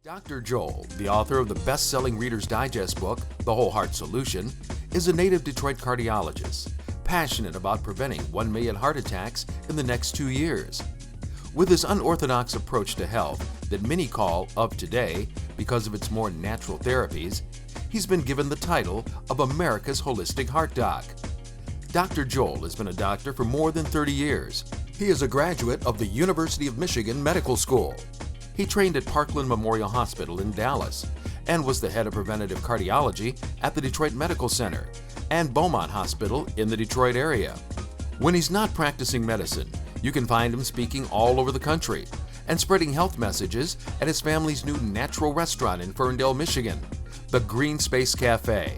Dr. Joel, the author of the best-selling Reader's Digest book, The Whole Heart Solution, is a native Detroit cardiologist, passionate about preventing 1 million heart attacks in the next 2 years. With his unorthodox approach to health that many call of today because of its more natural therapies, he's been given the title of America's Holistic Heart Doc. Dr. Joel has been a doctor for more than 30 years. He is a graduate of the University of Michigan Medical School. He trained at Parkland Memorial Hospital in Dallas and was the head of preventative cardiology at the Detroit Medical Center and Beaumont Hospital in the Detroit area. When he's not practicing medicine, you can find him speaking all over the country and spreading health messages at his family's new natural restaurant in Ferndale, Michigan, the Green Space Cafe.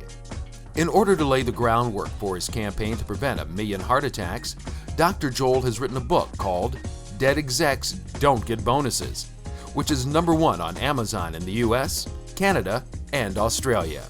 In order to lay the groundwork for his campaign to prevent 1 million heart attacks, Dr. Joel has written a book called Dead Execs Don't Get Bonuses, which is #1 on Amazon in the US, Canada, and Australia.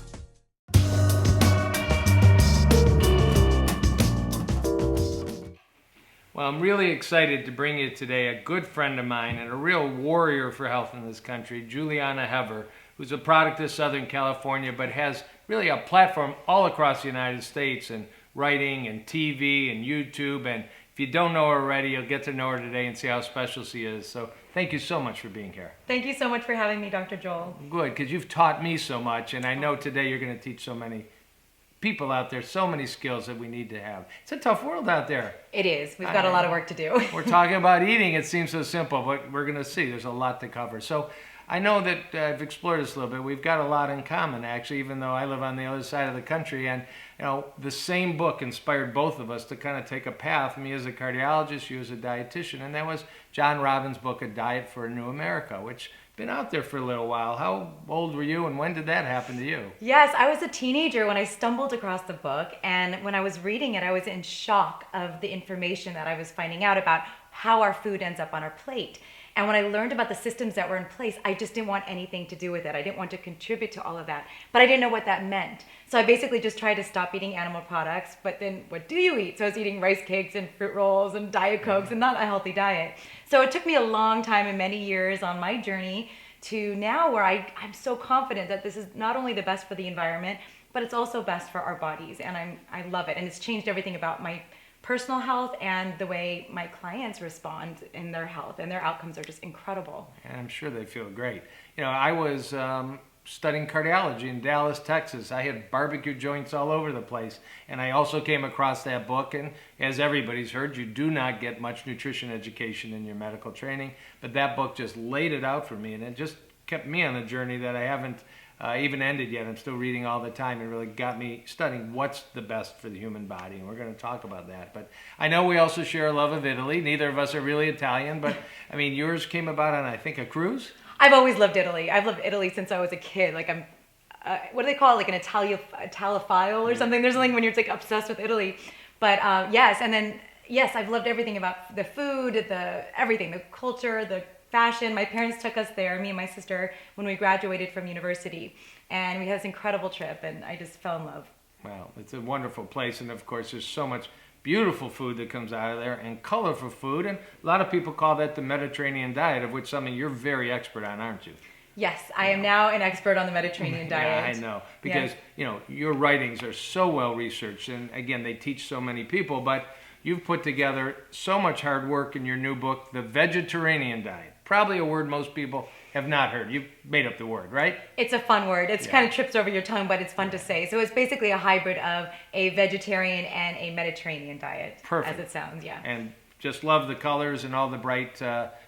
Well, I'm really excited to bring you today a good friend of mine and a real warrior for health in this country, Juliana Hever, who's a product of Southern California, but has really a platform all across the United States in writing and TV and YouTube. And if you don't know her already, you'll get to know her today and see how special she is. So thank you so much for being here. Thank you so much for having me, Dr. Joel. Good, because you've taught me so much, and I know today you're going to teach so many people out there so many skills that we need to have. It's a tough world out there. It is. We've got a lot of work to do. We're talking about eating. It seems so simple, but we're going to see. There's a lot to cover. So I know that I've explored this a little bit. We've got a lot in common, actually, even though I live on the other side of the country. And the same book inspired both of us to kind of take a path, me as a cardiologist, you as a dietitian, and that was John Robbins' book, A Diet for a New America, which been out there for a little while. How old were you, and when did that happen to you? Yes, I was a teenager when I stumbled across the book, and when I was reading it, I was in shock of the information that I was finding out about how our food ends up on our plate. And when I learned about the systems that were in place, I just didn't want anything to do with it. I didn't want to contribute to all of that, but I didn't know what that meant. So I basically just tried to stop eating animal products, but then what do you eat? So I was eating rice cakes and fruit rolls and Diet Cokes and not a healthy diet. So it took me a long time and many years on my journey to now where I'm so confident that this is not only the best for the environment, but it's also best for our bodies. And I love it. And it's changed everything about my personal health and the way my clients respond in their health, and their outcomes are just incredible. And I'm sure they feel great. I was studying cardiology in Dallas, Texas. I had barbecue joints all over the place. And I also came across that book, and as everybody's heard, you do not get much nutrition education in your medical training, but that book just laid it out for me, and it just kept me on a journey that I haven't even ended yet. I'm still reading all the time, and really got me studying what's the best for the human body, and we're going to talk about that. But I know we also share a love of Italy. Neither of us are really Italian, but I mean, yours came about on, I think, a cruise? I've always loved Italy. I've loved Italy since I was a kid. Like I'm, what do they call it? Like an Italophile or something? There's something when you're like obsessed with Italy. But yes, and then yes, I've loved everything about the food, everything, the culture, the fashion. My parents took us there, me and my sister, when we graduated from university, and we had this incredible trip, and I just fell in love. Wow, it's a wonderful place, and of course there's so much beautiful food that comes out of there, and colorful food, and a lot of people call that the Mediterranean diet, of which something you're very expert on, aren't you? Yes, I am now an expert on the Mediterranean diet. Yeah, I know, because your writings are so well researched, and again, they teach so many people, but you've put together so much hard work in your new book, The Vegetarian Diet. Probably a word most people have not heard. You've made up the word, right? It's a fun word. It kind of trips over your tongue, but it's fun to say. So it's basically a hybrid of a vegetarian and a Mediterranean diet. Perfect. As it sounds, yeah. And just love the colors and all the bright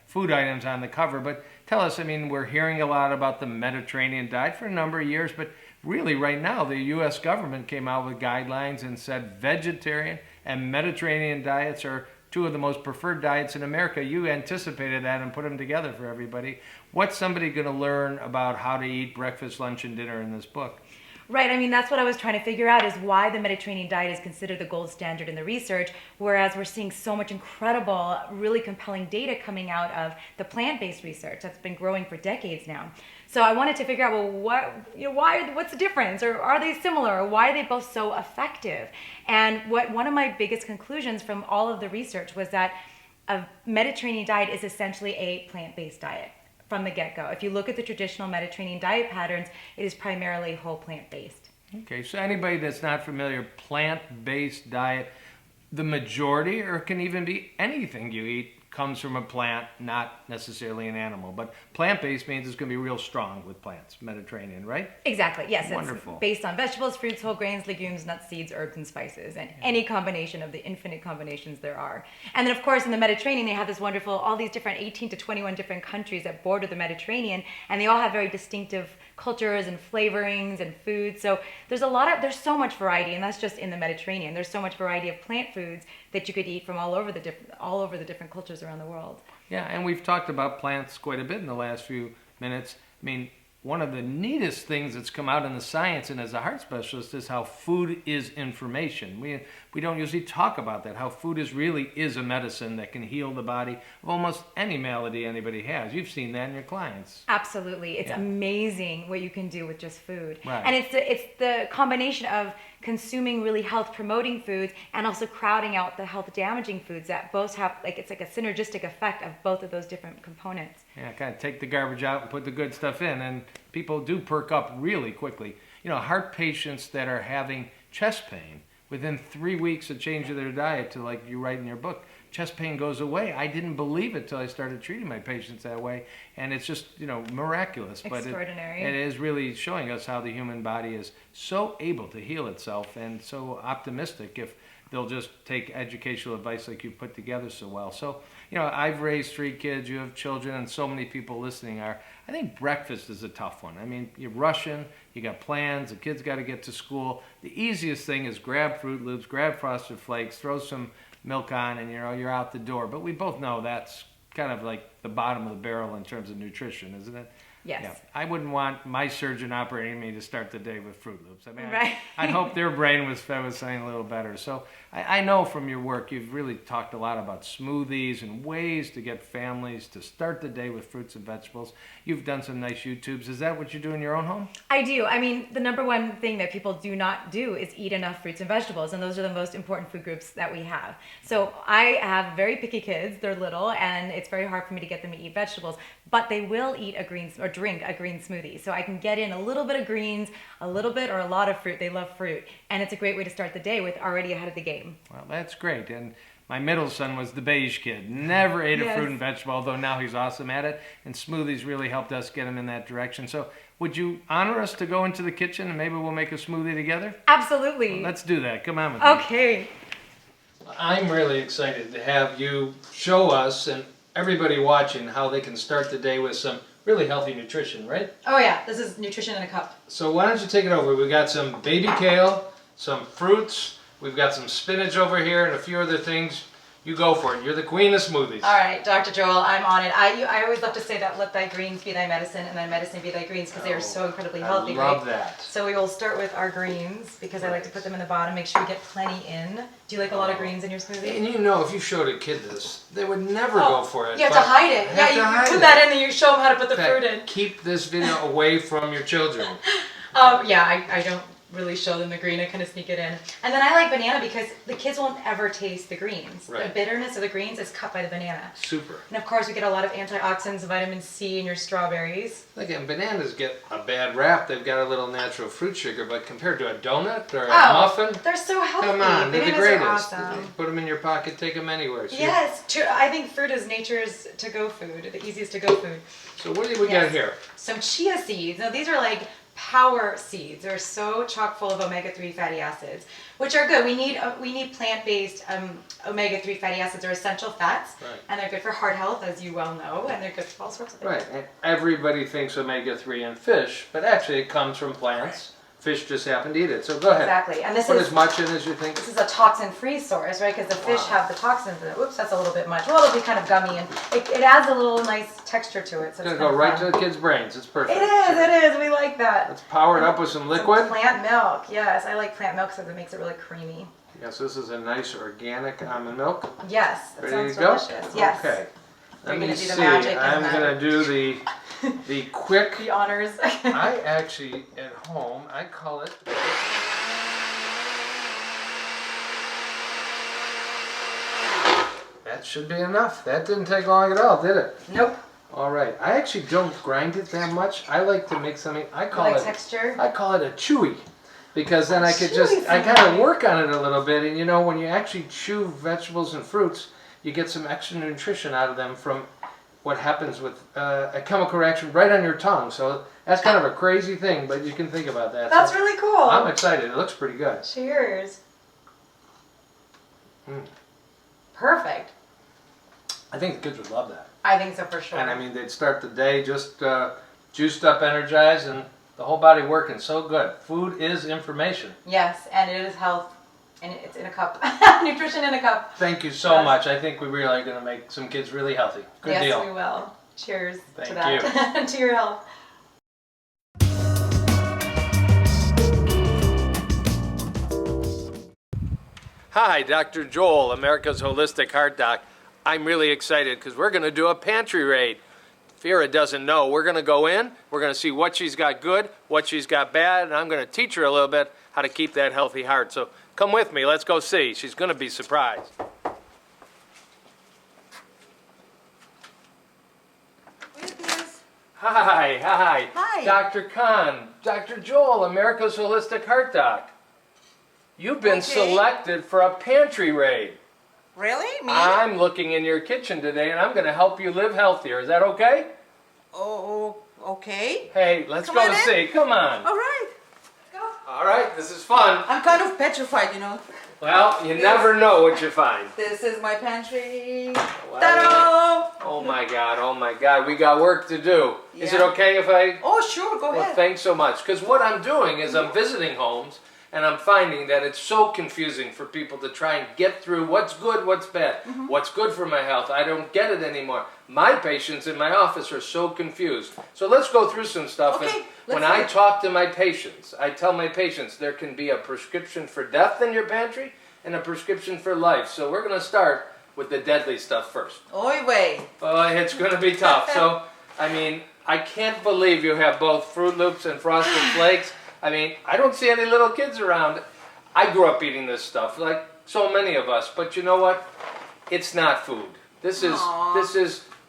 food items on the cover. But tell us, I mean, we're hearing a lot about the Mediterranean diet for a number of years, but really right now the U.S. government came out with guidelines and said vegetarian and Mediterranean diets are two of the most preferred diets in America. You anticipated that and put them together for everybody. What's somebody going to learn about how to eat breakfast, lunch, and dinner in this book? Right, I mean, that's what I was trying to figure out, is why the Mediterranean diet is considered the gold standard in the research, whereas we're seeing so much incredible, really compelling data coming out of the plant-based research that's been growing for decades now. So I wanted to figure out, well, what's the difference? Or are they similar? Or why are they both so effective? And one of my biggest conclusions from all of the research was that a Mediterranean diet is essentially a plant-based diet. from the get-go. If you look at the traditional Mediterranean diet patterns, it is primarily whole plant-based. Okay, so anybody that's not familiar, plant-based diet, the majority, or it can even be anything you eat, comes from a plant, not necessarily an animal. But plant-based means it's going to be real strong with plants, Mediterranean, right? Exactly, yes. Wonderful. It's based on vegetables, fruits, whole grains, legumes, nuts, seeds, herbs, and spices, and any combination of the infinite combinations there are. And then, of course, in the Mediterranean, they have this wonderful, all these different 18 to 21 different countries that border the Mediterranean, and they all have very distinctive cultures and flavorings and foods. So there's so much variety, and that's just in the Mediterranean. There's so much variety of plant foods that you could eat from all over the different cultures around the world. Yeah, and we've talked about plants quite a bit in the last few minutes. I mean, one of the neatest things that's come out in the science, and as a heart specialist, is how food is information. We don't usually talk about that, how food really is a medicine that can heal the body of almost any malady anybody has. You've seen that in your clients. Absolutely. It's amazing what you can do with just food. Right. And it's the combination of consuming really health promoting foods and also crowding out the health damaging foods that both have, it's like a synergistic effect of both of those different components. Yeah, kind of take the garbage out and put the good stuff in, and people do perk up really quickly. You know, heart patients that are having chest pain, within 3 weeks of changing their diet to, like you write in your book, chest pain goes away. I didn't believe it till I started treating my patients that way, and it's just, miraculous. Extraordinary. But it is really showing us how the human body is so able to heal itself and so optimistic if they'll just take educational advice like you put together so well. So, I've raised 3 kids, you have children, and so many people listening are. I think breakfast is a tough one. I mean, you're rushing, you got plans, the kids got to get to school. The easiest thing is grab Fruit Loops, grab Frosted Flakes, throw some milk on, and you're out the door. But we both know that's kind of like the bottom of the barrel in terms of nutrition, isn't it? Yes. Yeah. I wouldn't want my surgeon operating me to start the day with Fruit Loops. I mean, Right. I'd hope their brain was fed with something a little better. So I know from your work you've really talked a lot about smoothies and ways to get families to start the day with fruits and vegetables. You've done some nice YouTubes. Is that what you do in your own home? I do. I mean, the number one thing that people do not do is eat enough fruits and vegetables, and those are the most important food groups that we have. So I have very picky kids. They're little, and it's very hard for me to get them to eat vegetables, but they will eat drink a green smoothie. So I can get in a little bit of greens, a little bit or a lot of fruit. They love fruit, and it's a great way to start the day with already ahead of the game. Well, that's great. And my middle son was the beige kid. Never ate a Yes. fruit and vegetable, although now he's awesome at it. And smoothies really helped us get him in that direction. So would you honor us to go into the kitchen and maybe we'll make a smoothie together? Absolutely. Well, let's do that. Come on with me. Okay. I'm really excited to have you show us and everybody watching how they can start the day with some really healthy nutrition, right? Oh yeah, this is nutrition in a cup. So why don't you take it over? We've got some baby kale, some fruits, we've got some spinach over here and a few other things. You go for it. You're the queen of smoothies. All right, Dr. Joel, I'm on it. I always love to say that let thy greens be thy medicine and thy medicine be thy greens because they are so incredibly healthy, I love right? that. So we will start with our greens because I like to put them in the bottom, make sure we get plenty in. Do you like a lot of greens in your smoothie? And if you showed a kid this, they would never go for it. You have to hide it. Yeah, you put that in and you show them how to put the fruit in. Keep this video away from your children. Yeah, I don't really show them the green. I kind of sneak it in. And then I like banana because the kids won't ever taste the greens. Right. The bitterness of the greens is cut by the banana. Super. And of course we get a lot of antioxidants, vitamin C in your strawberries. Again, bananas get a bad rap. They've got a little natural fruit sugar, but compared to a donut or a muffin, they're so healthy. come on, they're the Bananas greatest. are awesome. Put them in your pocket, take them anywhere. So Yes, I think fruit is nature's to-go food, the easiest to-go food. So what do we got here? Some chia seeds. Now these are like power seeds. They're so chock full of omega-3 fatty acids, which are good. We need plant-based omega-3 fatty acids. They're essential fats, Right. and they're good for heart health, as you well know, and they're good for all sorts of things. Right, and everybody thinks omega-3 in fish, but actually it comes from plants. Fish just happen to eat it. So go ahead. Exactly, and Put as much in as you think. This is a toxin-free source, right? Because the fish have the toxins in it. Whoops, that's a little bit much. Well, it'll be kind of gummy, and it adds a little nice texture to it. So It's going it's to go kind of right fun. to the kids' brains. It's perfect. It is. We like that. Let's power it up with some liquid. Some plant milk. Yes, I like plant milk because it makes it really creamy. Yes, this is a nice organic almond milk. Yes, that Ready sounds to go? delicious. Yes. Okay. You're Let gonna me do the see. magic and I'm the going to do the quick. The honors. I actually, at home, I call it. That should be enough. That didn't take long at all, did it? Nope. All right. I actually don't grind it that much. I like to make something. I call like it texture? I call it a chewy, because then I could Chewy I gotta flavor. work on it a little bit. And you know, when you actually chew vegetables and fruits, you get some extra nutrition out of them from what happens with a chemical reaction right on your tongue. So that's kind of a crazy thing, but you can think about that. That's So really cool. I'm excited. It looks pretty good. Cheers. Mm. Perfect. I think the kids would love that. I think so for sure. And I mean, they'd start the day just juiced up, energized, and the whole body working so good. Food is information. Yes, and it is health, and it's in a cup. Nutrition in a cup. Thank you so much. I think we really are going to make some kids really healthy. Good yes, deal. Yes, we will. Cheers Thank to that. To your health. Hi, Dr. Joel, America's Holistic Heart Doc. I'm really excited because we're going to do a pantry raid. Vera doesn't know. We're going to go in, we're going to see what she's got good, what she's got bad, and I'm going to teach her a little bit how to keep that healthy heart. So come with me, let's go see. She's going to be surprised. Hi. Hi. Dr. Khan, Dr. Joel, America's Holistic Heart Doc. You've been selected for a pantry raid. Really? Me? I'm looking in your kitchen today and I'm going to help you live healthier. Is that okay? Oh, okay. Hey, let's Come go on in. see. Come on. All right. All right, this is fun. I'm kind of petrified, you know. Well, you never know what you find. This is my pantry. Wow. Ta-da! Oh my God, we got work to do. Is it Yeah. okay if I... Oh, sure, go Well, ahead. thanks so much. Because what I'm doing is I'm visiting homes and I'm finding that it's so confusing for people to try and get through what's good, what's bad, what's good for my health. I don't get it anymore. My patients in my office are so confused. So let's go through some stuff. Okay, And let's when do I it. talk to my patients, I tell my patients there can be a prescription for death in your pantry and a prescription for life. So we're going to start with the deadly stuff first. Oy vey. Oh, it's going to be tough. So, I mean, I can't believe you have both Fruit Loops and Frosted Flakes. I mean, I don't see any little kids around. I grew up eating this stuff, like so many of us. But you know what? It's not food. This is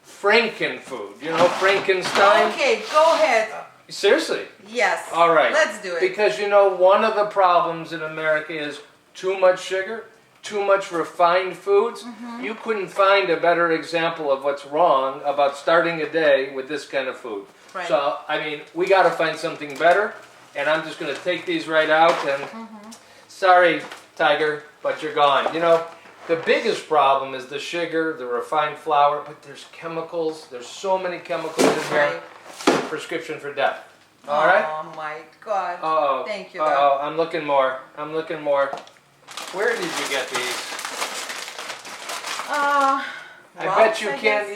Franken food. You know, Frankenstein. Okay, go ahead. Seriously. Yes. All right. Let's do it. Because you know, one of the problems in America is too much sugar, too much refined foods. You couldn't find a better example of what's wrong about starting a day with this kind of food. Right. So, I mean, we got to find something better. And I'm just going to take these right out. And sorry, Tiger, but you're gone. You know, the biggest problem is the sugar, the refined flour, but there's chemicals. There's so many chemicals in here. Prescription for death. All right? Oh my God. Uh-oh. Thank you, Uh-oh. Doc. I'm looking more. I'm looking more. Where did you get these? I bet you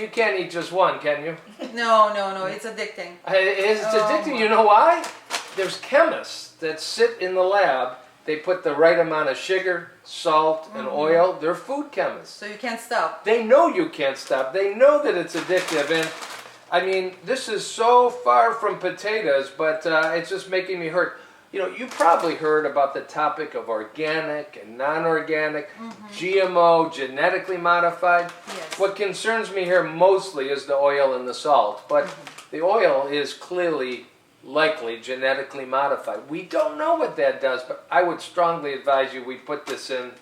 can't eat just one, can you? No, it's addicting. It's Oh, addicting. my. You know why? There's chemists that sit in the lab. They put the right amount of sugar, salt, and oil. They're food chemists. So you can't stop. They know you can't stop. They know that it's addictive. And I mean, this is so far from potatoes, but it's just making me hurt. You know, you probably heard about the topic of organic and non-organic, GMO, genetically modified. Yes. What concerns me here mostly is the oil and the salt, but the oil is clearly likely genetically modified. We don't know what that does, but I would strongly advise you we put this in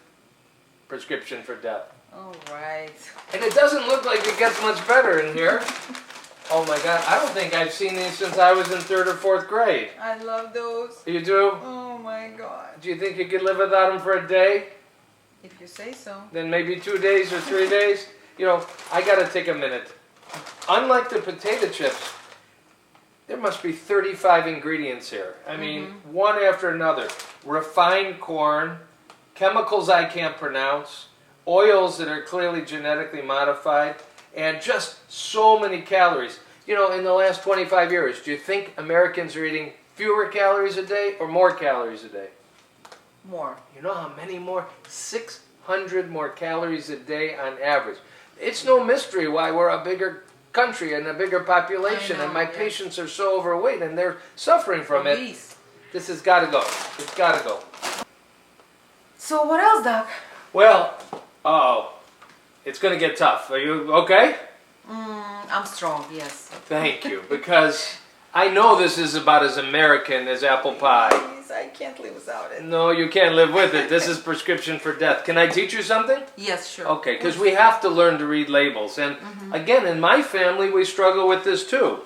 prescription for death. All right. And it doesn't look like it gets much better in here. Oh my God, I don't think I've seen these since I was in 3rd or 4th grade. I love those. You do? Oh my God. Do you think you could live without them for a day? If you say so. Then maybe 2 days or 3 days? You know, I gotta take a minute. Unlike the potato chips, there must be 35 ingredients here. I mean, one after another. Refined corn, chemicals I can't pronounce, oils that are clearly genetically modified, and just so many calories. You know, in the last 25 years, do you think Americans are eating fewer calories a day or more calories a day? More. You know how many more? 600 more calories a day on average. It's no mystery why we're a bigger country and a bigger population, and my patients are so overweight and they're suffering from it. Obese. This has got to go. It's got to go. So what else, Doc? Well, it's going to get tough. Are you okay? I'm strong, yes. Thank you, because I know this is about as American as apple pie. Please, I can't live without it. No, you can't live with it. This is Prescription for Death. Can I teach you something? Yes, sure. Okay, because we have to learn to read labels. And again, in my family, we struggle with this too.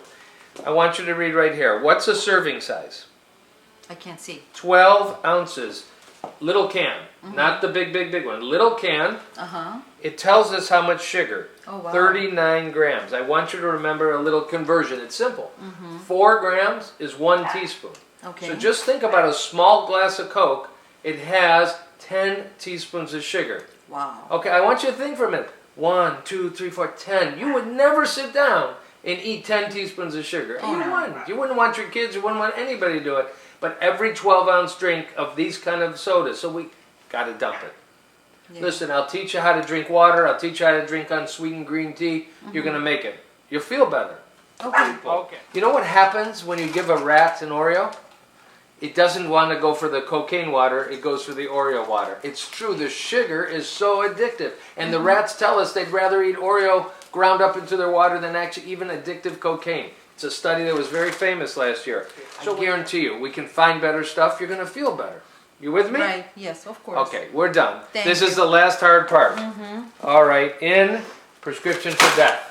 I want you to read right here. What's a serving size? I can't see. 12 ounces. Little can. Not the big one. Little can. Uh-huh. It tells us how much sugar. Oh, wow. 39 grams. I want you to remember a little conversion. It's simple. 4 grams is 1 teaspoon. Okay. So just think about a small glass of Coke. It has 10 teaspoons of sugar. Wow. Okay, I want you to think for a minute. 1, 2, 3, 4, 10. You would never sit down and eat 10 teaspoons of sugar. Oh, You no. wouldn't. You wouldn't want your kids, you wouldn't want anybody to do it. But every 12-ounce drink of these kind of sodas, so we got to dump it. Yeah. Listen, I'll teach you how to drink water. I'll teach you how to drink unsweetened green tea. You're going to make it. You'll feel better. Okay. You know what happens when you give a rat an Oreo? It doesn't want to go for the cocaine water. It goes for the Oreo water. It's true. The sugar is so addictive. And the rats tell us they'd rather eat Oreo ground up into their water than actually even addictive cocaine. It's a study that was very famous last year. So I guarantee you, we can find better stuff. You're going to feel better. You with me? Right. Yes, of course. Okay, we're done. Thank This you. is the last hard part. All right, in Prescription for Death.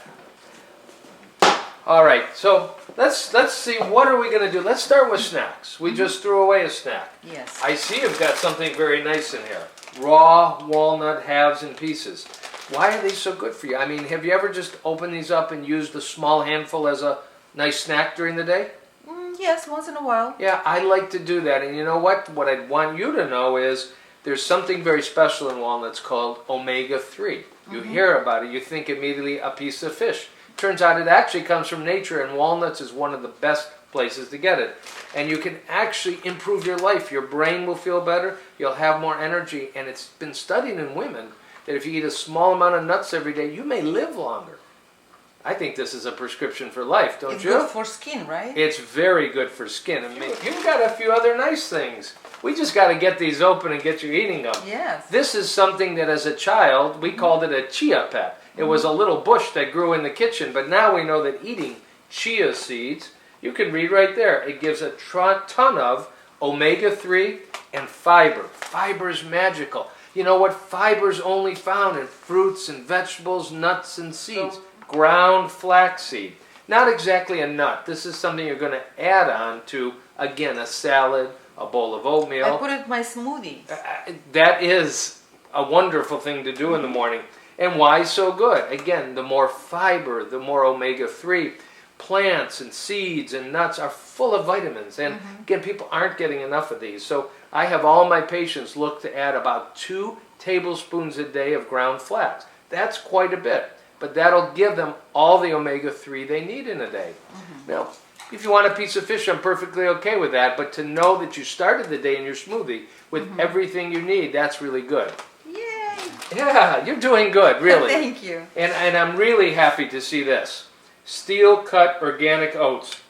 All right, so let's see, what are we going to do? Let's start with snacks. We just threw away a snack. Yes. I see you've got something very nice in here. Raw walnut halves and pieces. Why are these so good for you? I mean, have you ever just opened these up and used a small handful as a nice snack during the day? Yes, once in a while. Yeah, I like to do that. And you know what? What I want you to know is there's something very special in walnuts called omega-3. You hear about it, you think immediately a piece of fish. Turns out it actually comes from nature, and walnuts is one of the best places to get it. And you can actually improve your life. Your brain will feel better, you'll have more energy, and it's been studied in women that if you eat a small amount of nuts every day, you may live longer. I think this is a prescription for life, don't It's you? good for skin, right? It's very good for skin. And you've got a few other nice things. We just got to get these open and get you eating them. Yes. This is something that as a child, we called it a chia pet. It was a little bush that grew in the kitchen, but now we know that eating chia seeds, you can read right there, it gives a ton of omega-3 and fiber. Fiber is magical. You know what? Fiber is only found in fruits and vegetables, nuts and seeds. Ground flaxseed. Not exactly a nut. This is something you're going to add on to, again, a salad, a bowl of oatmeal. I put it in my smoothies. That is a wonderful thing to do in the morning. And why so good? Again, the more fiber, the more omega-3. Plants and seeds and nuts are full of vitamins. And again, people aren't getting enough of these. So I have all my patients look to add about 2 tablespoons a day of ground flax. That's quite a bit. But that'll give them all the omega-3 they need in a day. Now, if you want a piece of fish, I'm perfectly okay with that. But to know that you started the day in your smoothie with everything you need, that's really good. Yay! Yeah, you're doing good, really. Thank you. And I'm really happy to see this. Steel-cut organic oats.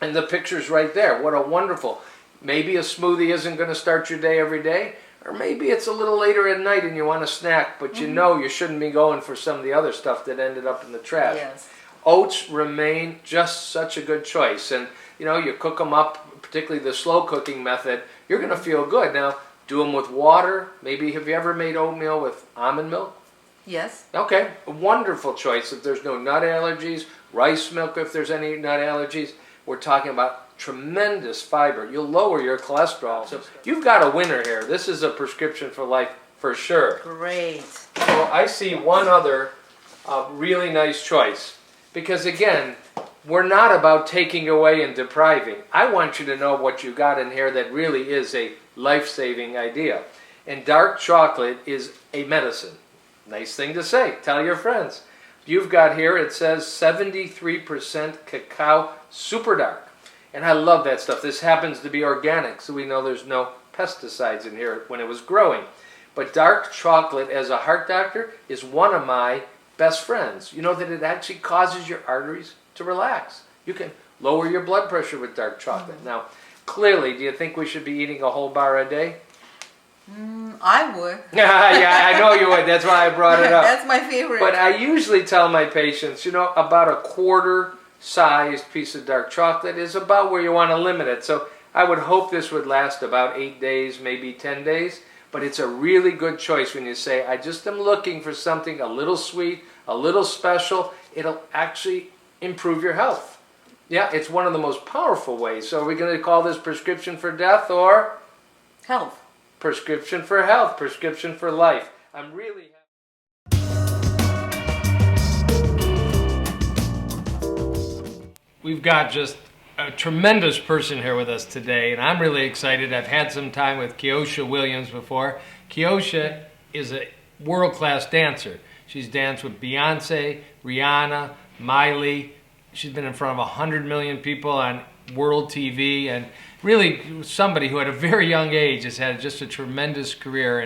And the picture's right there. What a wonderful. Maybe a smoothie isn't going to start your day every day. Or maybe it's a little later at night and you want a snack, but you know you shouldn't be going for some of the other stuff that ended up in the trash. Yes. Oats remain just such a good choice. And, you know, you cook them up, particularly the slow cooking method, you're going to feel good. Now, do them with water. Maybe, have you ever made oatmeal with almond milk? Yes. Okay, a wonderful choice if there's no nut allergies, rice milk if there's any nut allergies. We're talking about tremendous fiber. You'll lower your cholesterol. So you've got a winner here. This is a prescription for life for sure. Great. So I see one other really nice choice. Because again, we're not about taking away and depriving. I want you to know what you got in here that really is a life-saving idea. And dark chocolate is a medicine. Nice thing to say. Tell your friends. You've got here, it says 73% cacao super dark. And I love that stuff. This happens to be organic, so we know there's no pesticides in here when it was growing. But dark chocolate, as a heart doctor, is one of my best friends. You know that it actually causes your arteries to relax. You can lower your blood pressure with dark chocolate. Now, clearly, do you think we should be eating a whole bar a day? I would. Yeah, I know you would. That's why I brought it up. That's my favorite. But I usually tell my patients, about a quarter-sized piece of dark chocolate is about where you want to limit it. So I would hope this would last about 8 days, maybe 10 days. But it's a really good choice when you say, I just am looking for something a little sweet, a little special. It'll actually improve your health. Yeah, it's one of the most powerful ways. So are we going to call this prescription for death or Health. prescription for health, prescription for life? I'm really We've got just a tremendous person here with us today, and I'm really excited. I've had some time with Keosha Williams before. Keosha is a world-class dancer. She's danced with Beyonce, Rihanna, Miley. She's been in front of 100 million people on world TV, and really somebody who at a very young age has had just a tremendous career.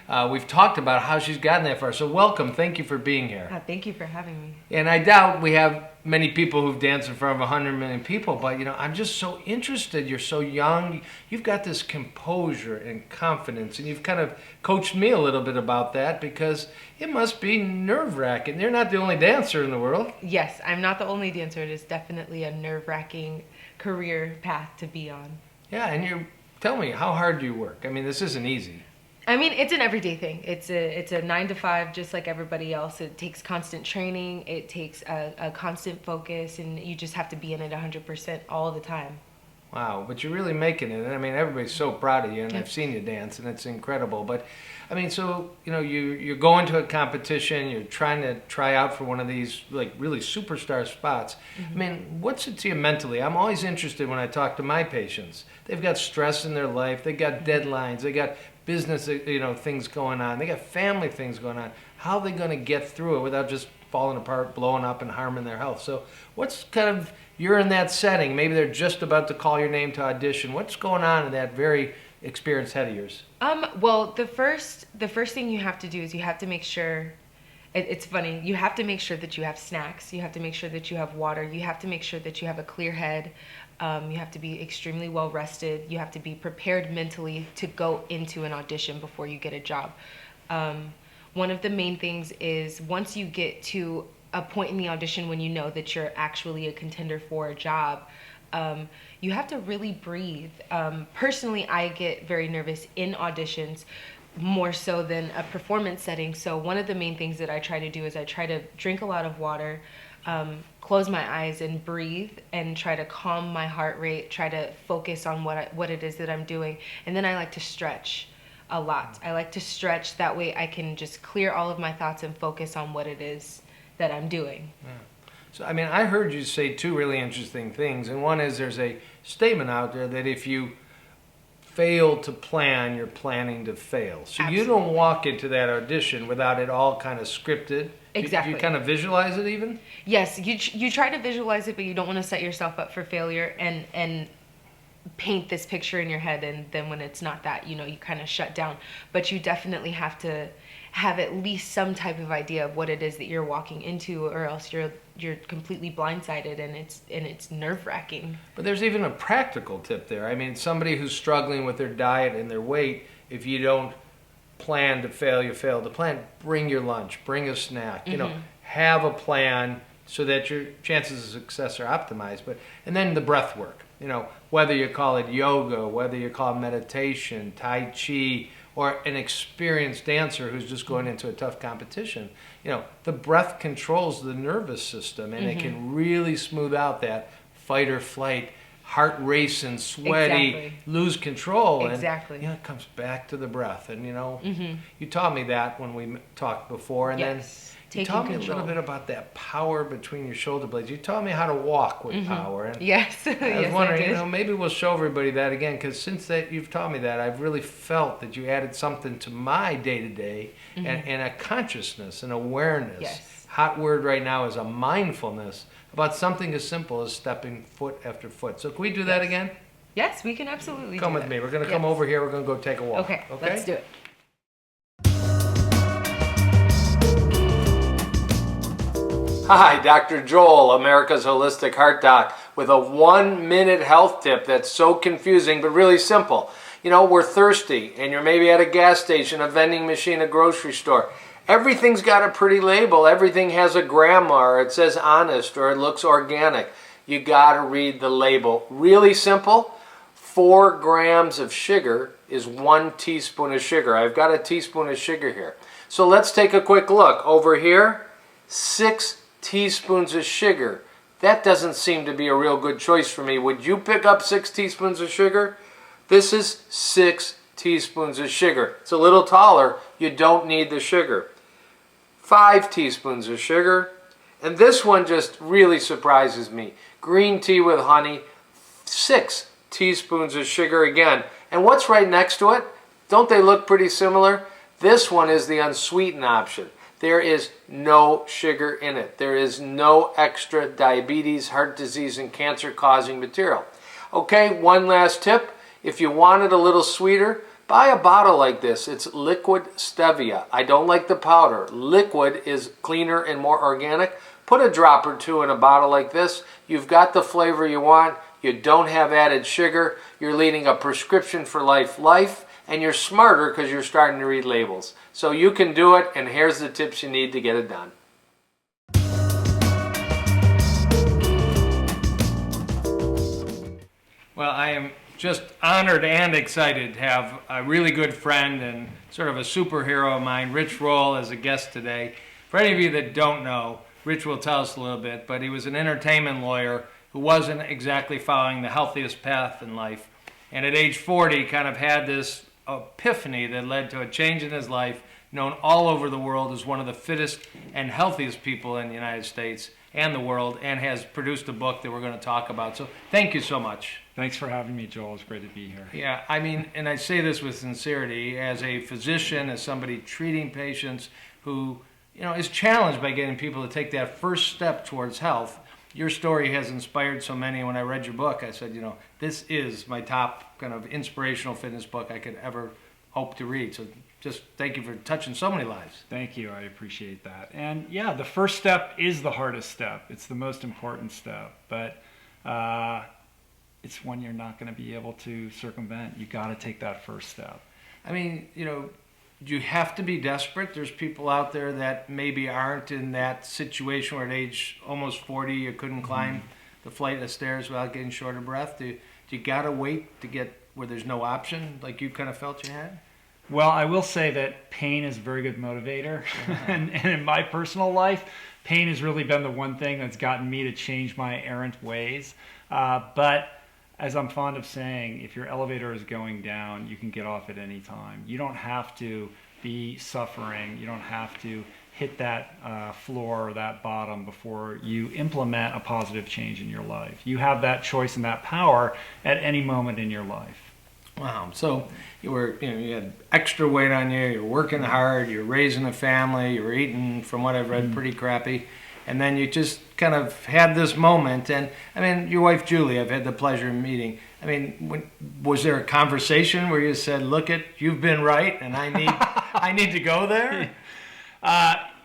And we've talked about how she's gotten that far. So welcome. Thank you for being here. Thank you for having me. And I doubt we have many people who've danced in front of 100 million people, but I'm just so interested. You're so young. You've got this composure and confidence, and you've kind of coached me a little bit about that because it must be nerve-wracking. You're not the only dancer in the world. Yes, I'm not the only dancer. It is definitely a nerve-wracking career path to be on. Yeah, and tell me, how hard do you work? I mean, this isn't easy. I mean, it's an everyday thing. It's a 9 to 5, just like everybody else. It takes constant training. It takes a constant focus, and you just have to be in it 100% all the time. Wow, but you're really making it. I mean, everybody's so proud of you, and I've seen you dance, and it's incredible. But, I mean, so, you're going to a competition, you're trying to try out for one of these, like, really superstar spots. I mean, what's it to you mentally? I'm always interested when I talk to my patients. They've got stress in their life, they got deadlines, they got business, things going on, they got family things going on. How are they going to get through it without just falling apart, blowing up, and harming their health? So what's kind of, you're in that setting, maybe they're just about to call your name to audition. What's going on in that very experienced head of yours? Well, the first thing you have to do is you have to make sure, it's funny, you have to make sure that you have snacks, you have to make sure that you have water, you have to make sure that you have a clear head, you have to be extremely well rested, you have to be prepared mentally to go into an audition before you get a job. One of the main things is once you get to a point in the audition when you know that you're actually a contender for a job, you have to really breathe. Personally, I get very nervous in auditions, more so than a performance setting. So one of the main things that I try to do is I try to drink a lot of water, close my eyes and breathe, and try to calm my heart rate, try to focus on what it is that I'm doing. And then I like to stretch a lot. I like to stretch, that way I can just clear all of my thoughts and focus on what it is that I'm doing. Yeah. So, I mean, I heard you say two really interesting things, and one is there's a statement out there that if you fail to plan, you're planning to fail. So Absolutely. You don't walk into that audition without it all kind of scripted. Exactly. Do you kind of visualize it even? Yes, you try to visualize it, but you don't want to set yourself up for failure and paint this picture in your head, and then when it's not that, you kind of shut down. But you definitely have to have at least some type of idea of what it is that you're walking into, or else you're completely blindsided, and it's nerve-wracking. But there's even a practical tip there. I mean, somebody who's struggling with their diet and their weight, if you don't plan to fail, you fail to plan. Bring your lunch, bring a snack, have a plan so that your chances of success are optimized. And then the breath work, whether you call it yoga, whether you call it meditation, Tai Chi, or an experienced dancer who's just going into a tough competition, the breath controls the nervous system, and it can really smooth out that fight or flight, heart racing, sweaty, Exactly. lose control. Exactly. And, it comes back to the breath. And, you taught me that when we talked before. And Yes. then you Taking taught me a control. little bit about that power between your shoulder blades. You taught me how to walk with power. And Yes. I was Yes, wondering, I did. maybe we'll show everybody that again, because since you've taught me that, I've really felt that you added something to my day-to-day and a consciousness, an awareness. Yes. Hot word right now is a mindfulness about something as simple as stepping foot after foot. So can we do that again? Yes, we can absolutely Come do with that. me. We're going to come Yes. over here. We're going to go take a walk. Okay, let's do it. Hi, Dr. Joel, America's Holistic Heart Doc, with a 1-minute health tip that's so confusing but really simple. You know, we're thirsty, and you're maybe at a gas station, a vending machine, a grocery store. Everything's got a pretty label. Everything has a grandma, or it says honest, or it looks organic. You got to read the label. Really simple. 4 grams of sugar is 1 teaspoon of sugar. I've got a teaspoon of sugar here. So let's take a quick look. Over here, 6 teaspoons of sugar. That doesn't seem to be a real good choice for me. Would you pick up 6 teaspoons of sugar? This is 6 teaspoons of sugar. It's a little taller. You don't need the sugar. 5 teaspoons of sugar. And this one just really surprises me. Green tea with honey, 6 teaspoons of sugar again. And what's right next to it? Don't they look pretty similar? This one is the unsweetened option. There is no sugar in it. There is no extra diabetes, heart disease, and cancer-causing material. Okay, one last tip. If you want it a little sweeter, buy a bottle like this. It's liquid stevia. I don't like the powder. Liquid is cleaner and more organic. Put a drop or 2 in a bottle like this. You've got the flavor you want. You don't have added sugar. You're leading a prescription for life, and you're smarter because you're starting to read labels. So you can do it, and here's the tips you need to get it done. Well, I am just honored and excited to have a really good friend and sort of a superhero of mine, Rich Roll, as a guest today. For any of you that don't know, Rich will tell us a little bit, but he was an entertainment lawyer who wasn't exactly following the healthiest path in life. And at age 40, kind of had this epiphany that led to a change in his life, known all over the world as one of the fittest and healthiest people in the United States and the world, and has produced a book that we're going to talk about. So thank you so much. Thanks for having me, Joel. It's great to be here. Yeah, I mean, and I say this with sincerity, as a physician, as somebody treating patients who, you know, is challenged by getting people to take that first step towards health. Your story has inspired so many. When I read your book, I said, you know, this is my top kind of inspirational fitness book I could ever hope to read. So just thank you for touching so many lives. Thank you. I appreciate that. And yeah, the first step is the hardest step. It's the most important step, but it's one you're not going to be able to circumvent. You got to take that first step. I mean, you know, you have to be desperate. There's people out there that maybe aren't in that situation where at age almost 40 you couldn't climb the flight of stairs without getting short of breath. Do you got to wait to get where there's no option, like you kind of felt you had? Well, I will say that pain is a very good motivator. And in my personal life, pain has really been the one thing that's gotten me to change my errant ways. But as I'm fond of saying, if your elevator is going down, you can get off at any time. You don't have to be suffering. You don't have to hit that floor or that bottom before you implement a positive change in your life. You have that choice and that power at any moment in your life. Wow. So you had extra weight on you, you're working hard, you're raising a family, you're eating, from what I've read, pretty crappy. And then you just kind of had this moment. And I mean, your wife, Julie, I've had the pleasure of meeting. I mean, was there a conversation where you said, look you've been right and I need to go there?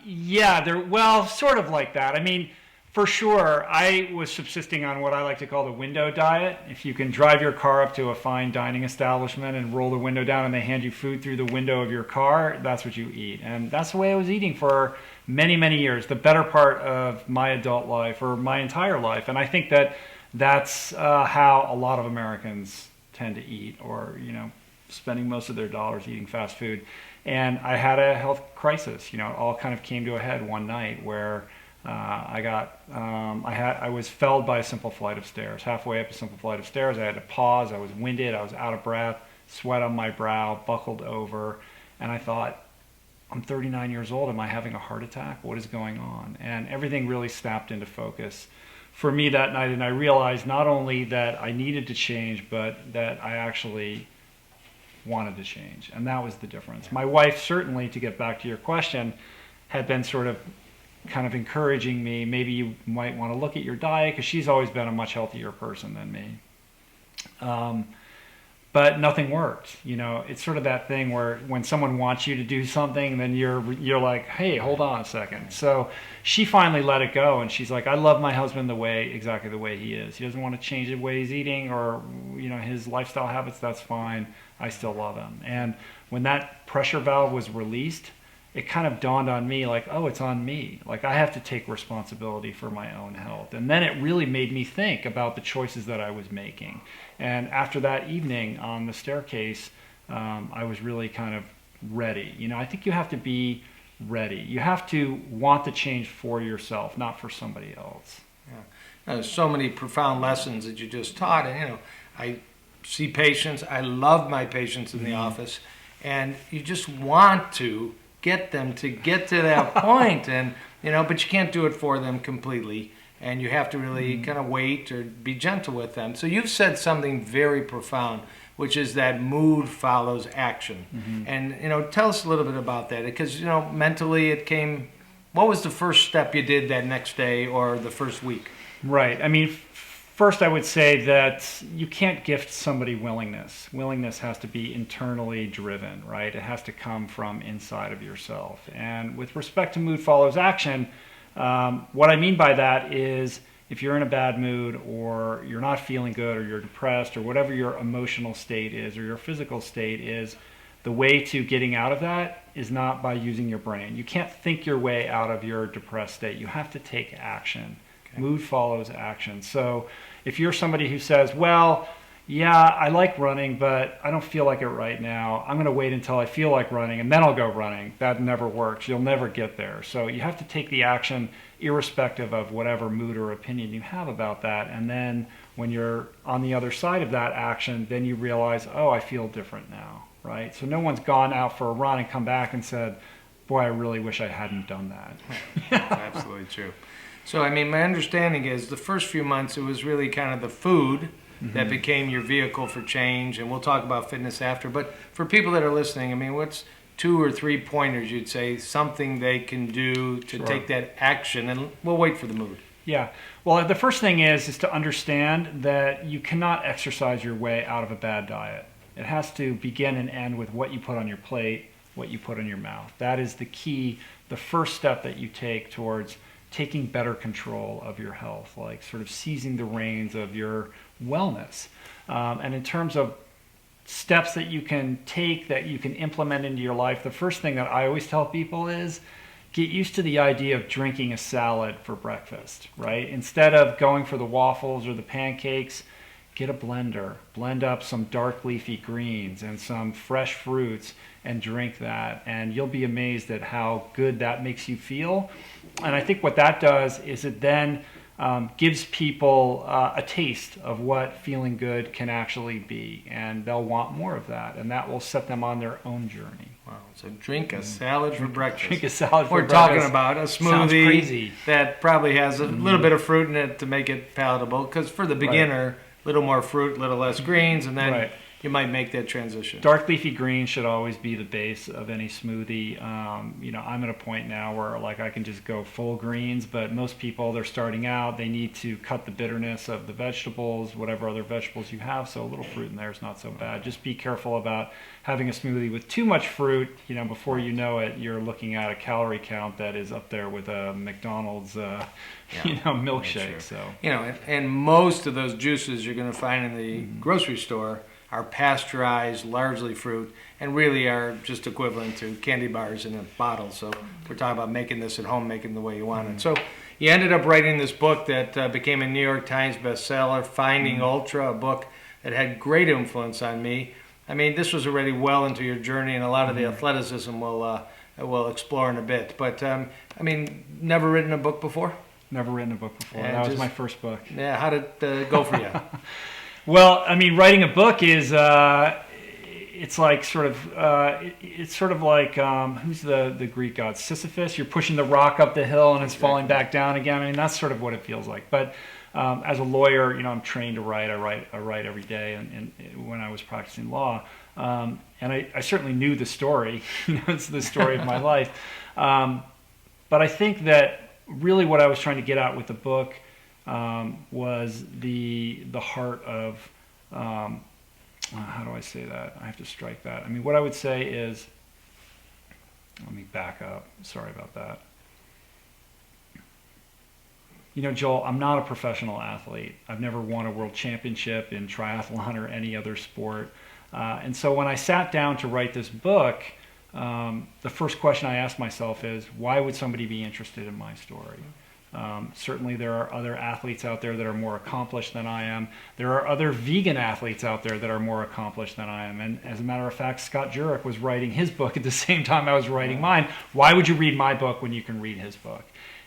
Yeah, well, sort of like that. I mean, for sure, I was subsisting on what I like to call the window diet. If you can drive your car up to a fine dining establishment and roll the window down and they hand you food through the window of your car, that's what you eat. And that's the way I was eating for many, many years, the better part of my adult life or my entire life. And I think that that's how a lot of Americans tend to eat, or, you know, spending most of their dollars eating fast food. And I had a health crisis. You know, it all kind of came to a head one night where I was felled by a simple flight of stairs. Halfway up a simple flight of stairs, I had to pause. I was winded. I was out of breath, sweat on my brow, buckled over. And I thought, I'm 39 years old. Am I having a heart attack? What is going on? And everything really snapped into focus for me that night. And I realized not only that I needed to change, but that I actually wanted to change. And that was the difference. My wife, certainly, to get back to your question, had been sort of kind of encouraging me, maybe you might want to look at your diet, because she's always been a much healthier person than me. but nothing worked. It's sort of that thing where when someone wants you to do something, then you're like, hey, hold on a second. So she finally let it go, and she's like, I love my husband exactly the way he is. He doesn't want to change the way he's eating or his lifestyle habits. That's fine. I still love him. And when that pressure valve was released, it kind of dawned on me like, oh, it's on me. Like, I have to take responsibility for my own health. And then it really made me think about the choices that I was making. And after that evening on the staircase, I was really kind of ready. I think you have to be ready. You have to want the change for yourself, not for somebody else. Yeah. There's so many profound lessons that you just taught. And, I see patients. I love my patients in the office. And you just want to get them to get to that point, and but you can't do it for them completely, and you have to really kind of wait or be gentle with them. So you've said something very profound, which is that mood follows action. And tell us a little bit about that, because mentally it came. What was the first step you did that next day or the first week? Right. I mean, first, I would say that you can't gift somebody willingness. Willingness has to be internally driven, right? It has to come from inside of yourself. And with respect to mood follows action, what I mean by that is if you're in a bad mood or you're not feeling good or you're depressed or whatever your emotional state is or your physical state is, the way to getting out of that is not by using your brain. You can't think your way out of your depressed state. You have to take action. Mood follows action. So if you're somebody who says, well, yeah, I like running, but I don't feel like it right now. I'm going to wait until I feel like running, and then I'll go running. That never works. You'll never get there. So you have to take the action irrespective of whatever mood or opinion you have about that. And then when you're on the other side of that action, then you realize, oh, I feel different now, right? So no one's gone out for a run and come back and said, boy, I really wish I hadn't done that. That's absolutely true. So, I mean, my understanding is the first few months, it was really kind of the food that became your vehicle for change, and we'll talk about fitness after. But for people that are listening, I mean, what's 2 or 3 pointers you'd say, something they can do to take that action? And we'll wait for the mood. Yeah. Well, the first thing is to understand that you cannot exercise your way out of a bad diet. It has to begin and end with what you put on your plate, what you put in your mouth. That is the key, the first step that you take towards taking better control of your health, like sort of seizing the reins of your wellness. And in terms of steps that you can take, that you can implement into your life, the first thing that I always tell people is get used to the idea of drinking a salad for breakfast, right? Instead of going for the waffles or the pancakes, get a blender, blend up some dark leafy greens and some fresh fruits and drink that, and you'll be amazed at how good that makes you feel. And I think what that does is it then gives people a taste of what feeling good can actually be, and they'll want more of that, and that will set them on their own journey. Wow, so drink a salad for breakfast. Drink a salad for breakfast. breakfast. We're talking about a smoothie that probably has a little bit of fruit in it to make it palatable, because for the beginner, a little more fruit, a little less greens, and then you might make that transition. Dark leafy greens should always be the base of any smoothie. I'm at a point now where like I can just go full greens, but most people, they're starting out, they need to cut the bitterness of the vegetables, whatever other vegetables you have, so a little fruit in there is not so bad. Just be careful about having a smoothie with too much fruit. Before you know it, you're looking at a calorie count that is up there with a McDonald's milkshake. So and most of those juices you're going to find in the grocery store are pasteurized, largely fruit, and really are just equivalent to candy bars in a bottle. So we're talking about making this at home, making it the way you want it. So you ended up writing this book that became a New York Times bestseller, Finding Ultra, a book that had great influence on me. I mean, this was already well into your journey, and a lot of the athleticism we'll explore in a bit. But, never written a book before? Never written a book before. That was my first book. Yeah, how did it go for you? Well, writing a book is it's like sort of like who's the Greek god, Sisyphus? You're pushing the rock up the hill and it's falling back down again. That's sort of what it feels like. But as a lawyer, I'm trained to write. I write every day, and when I was practicing law, and I certainly knew the story. It's the story of my life. But I think that really what I was trying to get at with the book was the heart of how do I say that? I have to strike that. I mean, what I would say is, let me back up. Sorry about that. You know, Joel, I'm not a professional athlete. I've never won a world championship in triathlon or any other sport. And so when I sat down to write this book, the first question I asked myself is, why would somebody be interested in my story? Certainly there are other athletes out there that are more accomplished than I am. There are other vegan athletes out there that are more accomplished than I am. And as a matter of fact, Scott Jurek was writing his book at the same time I was writing mine. Why would you read my book when you can read his book?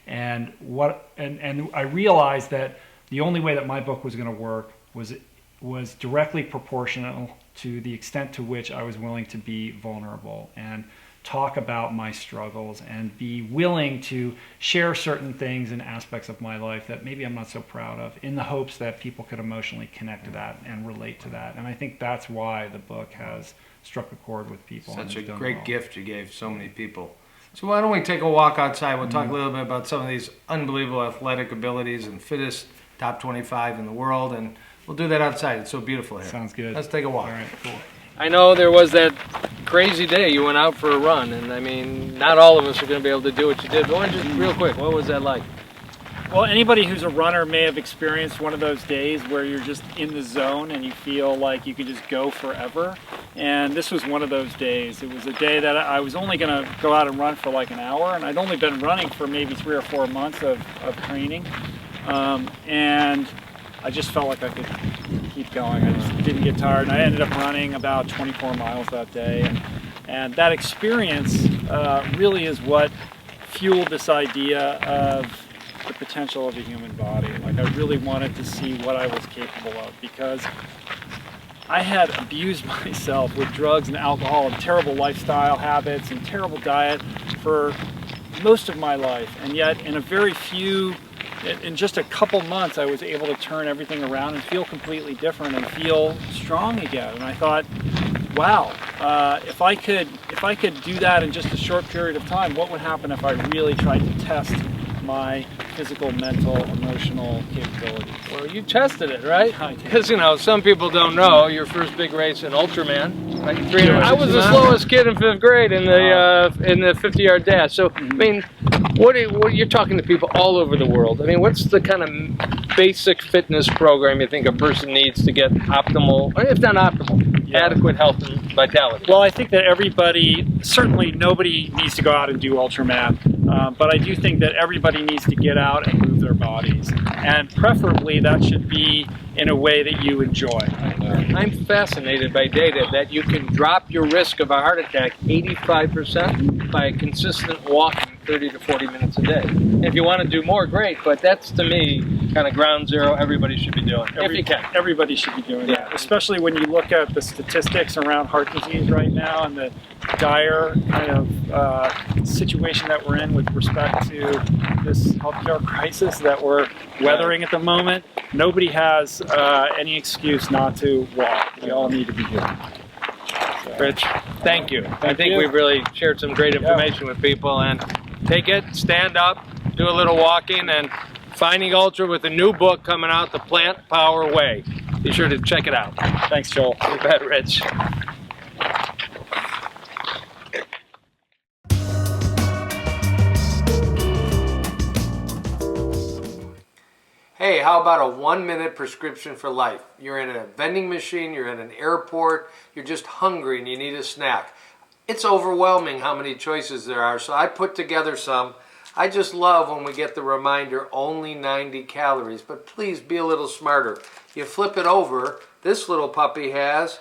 And I realized that the only way that my book was going to work was directly proportional to the extent to which I was willing to be vulnerable and talk about my struggles and be willing to share certain things and aspects of my life that maybe I'm not so proud of, in the hopes that people could emotionally connect to that and relate to that. And I think that's why the book has struck a chord with people. Such a great gift you gave so many people. So why don't we take a walk outside? We'll talk a little bit about some of these unbelievable athletic abilities and fittest top 25 in the world, and we'll do that outside. It's so beautiful here. Sounds good. Let's take a walk. All right, cool. I know there was that crazy day you went out for a run, and I mean, not all of us are going to be able to do what you did, but just real quick, what was that like? Well, anybody who's a runner may have experienced one of those days where you're just in the zone and you feel like you could just go forever. And this was one of those days. It was a day that I was only going to go out and run for like an hour, and I'd only been running for maybe 3 or 4 months of training. And I just felt like I could keep going. I just didn't get tired. And I ended up running about 24 miles that day. And that experience really is what fueled this idea of the potential of a human body. Like, I really wanted to see what I was capable of, because I had abused myself with drugs and alcohol and terrible lifestyle habits and terrible diet for most of my life. And yet in just a couple months, I was able to turn everything around and feel completely different and feel strong again. And I thought, wow, if I could do that in just a short period of time, what would happen if I really tried to test my physical, mental, emotional capabilities? Well, you tested it, right? Because, some people don't know, your first big race in Ultraman, like 300. I was the slowest kid in 5th grade in the 50-yard dash. So, I mean, what you're talking to people all over the world. I mean, what's the kind of basic fitness program you think a person needs to get optimal, or if not optimal, adequate health and vitality? Well, I think that certainly nobody needs to go out and do Ultraman. But I do think that everybody needs to get out and move their bodies. And preferably that should be in a way that you enjoy. I'm fascinated by data that you can drop your risk of a heart attack 85% by consistent walking 30 to 40 minutes a day. And if you want to do more, great, but that's, to me, kind of ground zero everybody should be doing, if you can. Everybody should be doing that, especially when you look at the statistics around heart disease right now and the dire kind of situation that we're in with respect to this healthcare crisis that we're weathering at the moment. Nobody has any excuse not to walk. We all need to be doing it. So, Rich, thank you. I think we've really shared some great information with people, and take it, stand up, do a little walking, and Finding Ultra with a new book coming out, The Plant Power Way. Be sure to check it out. Thanks, Joel. You bet, Rich. Hey, how about a 1-minute prescription for life? You're in a vending machine, you're in an airport, you're just hungry and you need a snack. It's overwhelming how many choices there are, so I put together some. I just love when we get the reminder, only 90 calories, but please be a little smarter. You flip it over, this little puppy has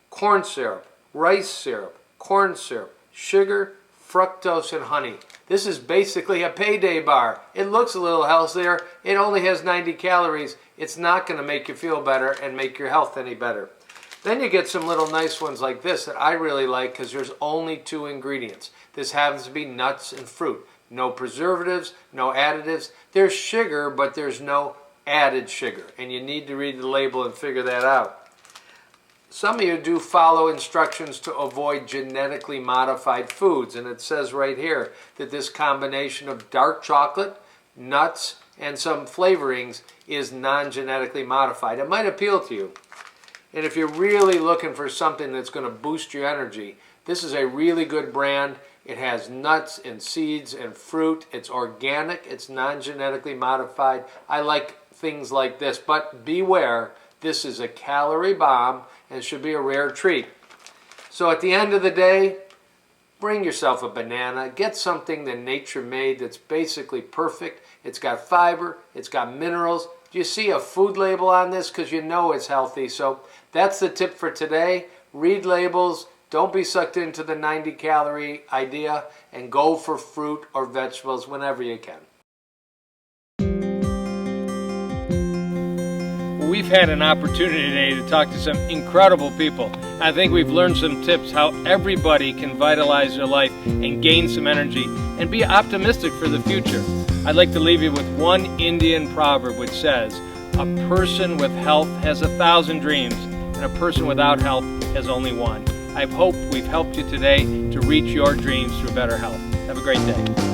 corn syrup, rice syrup, corn syrup, sugar, fructose, and honey. This is basically a payday bar. It looks a little healthier. It only has 90 calories. It's not going to make you feel better and make your health any better. Then you get some little nice ones like this that I really like because there's only 2 ingredients. This happens to be nuts and fruit. No preservatives, no additives. There's sugar, but there's no added sugar. And you need to read the label and figure that out. Some of you do follow instructions to avoid genetically modified foods, and it says right here that this combination of dark chocolate, nuts, and some flavorings is non-genetically modified. It might appeal to you. And if you're really looking for something that's going to boost your energy, this is a really good brand. It has nuts and seeds and fruit. It's organic. It's non-genetically modified. I like things like this, but beware, this is a calorie bomb and should be a rare treat. So at the end of the day, bring yourself a banana. Get something that nature made that's basically perfect. It's got fiber. It's got minerals. Do you see a food label on this? Because you know it's healthy. So that's the tip for today. Read labels. Don't be sucked into the 90-calorie idea, and go for fruit or vegetables whenever you can. We've had an opportunity today to talk to some incredible people. I think we've learned some tips how everybody can vitalize their life and gain some energy and be optimistic for the future. I'd like to leave you with one Indian proverb which says, "A person with health has 1,000 dreams, and a person without health has only one." I hope we've helped you today to reach your dreams through better health. Have a great day.